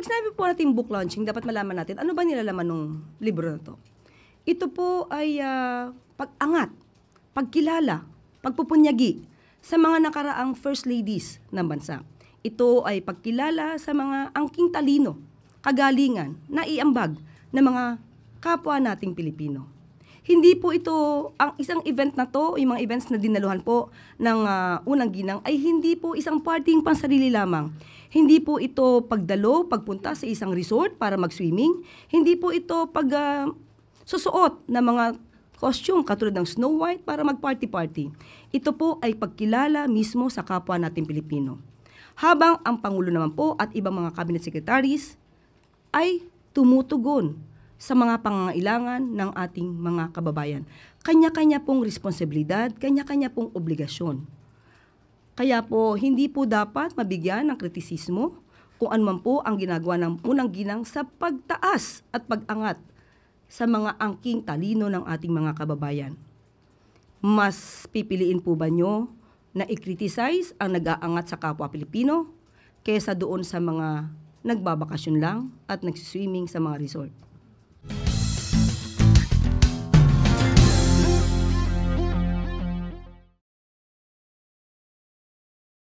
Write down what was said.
Pag sinabi po natin book launching, dapat malaman natin ano ba nilalaman ng libro na to. Ito po ay pag-angat, pagkilala, pagpupunyagi sa mga nakaraang first ladies ng bansa. Ito ay pagkilala sa mga angking talino, kagalingan, naiambag ng mga kapwa nating Pilipino. Hindi po ito, ang isang event na to, yung mga events na dinaluhan po ng unang ginang, ay hindi po isang parting pansarili lamang. Hindi po ito pagdalo, pagpunta sa isang resort para mag-swimming. Hindi po ito susuot ng mga costume katulad ng Snow White para mag-party-party. Ito po ay pagkilala mismo sa kapwa nating Pilipino. Habang ang Pangulo naman po at ibang mga cabinet secretaries ay tumutugon sa mga pangangailangan ng ating mga kababayan. Kanya-kanya pong responsibilidad, kanya-kanya pong obligasyon. Kaya po, hindi po dapat mabigyan ng kritisismo kung ano man po ang ginagawa ng unang ginang sa pagtaas at pag-angat sa mga angking talino ng ating mga kababayan. Mas pipiliin po ba nyo na i-criticize ang nag-aangat sa kapwa Pilipino kaysa doon sa mga nagbabakasyon lang at nagsiswimming sa mga resort?